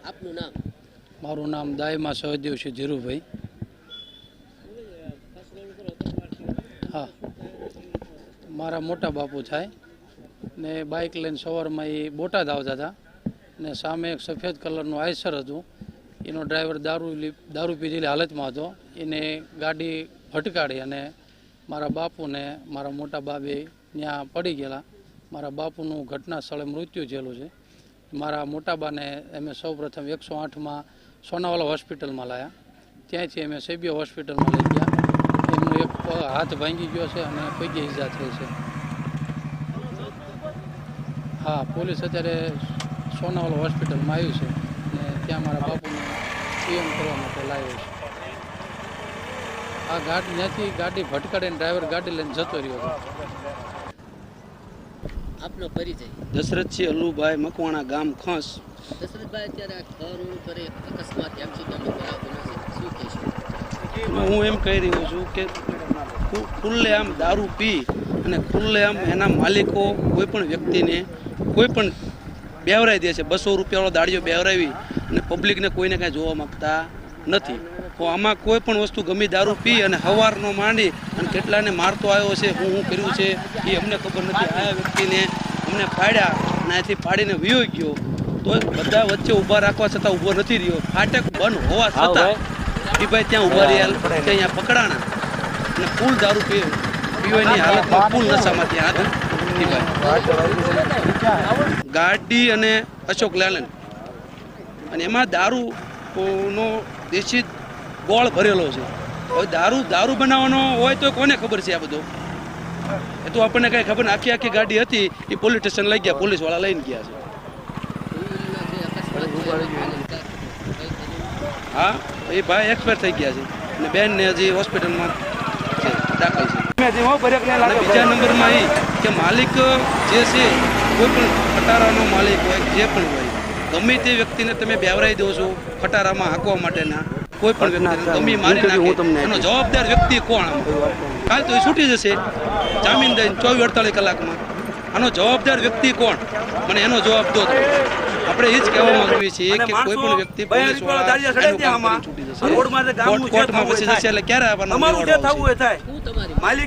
આપનું નામ? મારું નામ દાયમા સહદેવસિંહ ધીરુભાઈ. હા, મારા મોટા બાપુ થાય ને બાઇક લઈને સવારમાં એ બોટાદ આવતા હતા ને સામે એક સફેદ કલરનું આઈસર હતું. એનો ડ્રાઈવર દારૂ પીધેલી હાલતમાં હતો. એને ગાડી ભટકાડી અને મારા બાપુને મારા મોટા બાબે ત્યાં પડી ગયેલા. મારા બાપુનું ઘટના સ્થળે મૃત્યુ થયેલું છે. મારા મોટાબાને અમે સૌપ્રથમ 108માં સોનાવાલા હોસ્પિટલમાં લાવ્યા. ત્યાંથી અમે સેબિયા હોસ્પિટલમાં લઈ ગયા. એમનો એક હાથ ભાંગી ગયો છે અને પગે ઈજા થઈ છે. હા, પોલીસ અત્યારે સોનાવાલા હોસ્પિટલમાં આવ્યું છે ને ત્યાં મારા બાપુને પીએમ કરવા માટે લાવ્યો છે. આ ત્યાંથી ગાડી ભટકાડીને ડ્રાઈવર ગાડી લઈને જતો રહ્યો હતો. આપનો પરિચય? દશરથસિંહ અલ્લુભાઈ, મકવાણા ગામ ખંસ. દશરથભાઈ, અત્યારે આ ઘર ઉપર એક અકસ્માત એક્સિડન્ટ કરાવ્યું છે, શું કહેશો? હું એમ કહી રહ્યો છું કે ખુલ્લેઆમ દારૂ પી અને ખુલ્લેઆમ એના માલિકો કોઈ પણ વ્યક્તિને કોઈ પણ બેવરાઈ દે છે. 200 રૂપિયાવાળો દાડિયો બેવરાવી અને પબ્લિકને કોઈને કાંઈ જોવા માગતા નથી. તો આમાં કોઈ પણ વસ્તુ ગમે દારૂ પી અને હવારનો માંડી અને કેટલાને મારતો આવ્યો છે, હું કર્યું છે એ અમને ખબર નથી. આ વ્યક્તિને અમને પાડ્યા અને અહીંથી પાડીને વયો ગયો. તો બધા વચ્ચે ઊભા રાખવા છતાં ઊભો નથી રહ્યો. ફાટક બંધ હોવા છતાં એ ભાઈ ત્યાં ઊભા રહ્યા, ત્યાં પકડાણા અને ફૂલ દારૂ પીવાની હાલતમાં, ફૂલ નશામાં ત્યાં ગાડી અને અશોક લેલેન્ડ, અને એમાં દારૂનો દેશી ગોળ ભરેલો છે. હવે દારૂ બનાવવાનો હોય તો કોને ખબર છે આ બધું? એ તો આપણને કઈ ખબર ને. આખી ગાડી હતી એ પોલીસ સ્ટેશન લઈ ગયા, પોલીસ વાળા લઈને ગયા છે. હા, એ ભાઈ એક્સપાયર થઈ ગયા છે અને બેનને હજી હોસ્પિટલમાં દાખલ છે. બીજા નંબરમાં એ કે માલિક જે છે, કોઈ પણ ખટારાનો માલિક હોય, જે પણ હોય, ગમે તે વ્યક્તિને તમે બેવરાઈ દો છો ખટારામાં હાંકવા માટેના, કોઈ પણ વ્યક્તિને ગમે મારી નાખે, એનો જવાબદાર વ્યક્તિ કોણ? કાલ તો એ છૂટી જશે જામીન દઈને 24-48 કલાકમાં. આનો જવાબદાર વ્યક્તિ કોણ? મને એનો જવાબ દો. આપણે એ જ કહેવા માંગીએ છીએ કે કોઈ પણ વ્યક્તિ પોલીસ વાળા છૂટી જશે, કોર્ટમાં પછી જશે એટલે ક્યારે આવવાનું?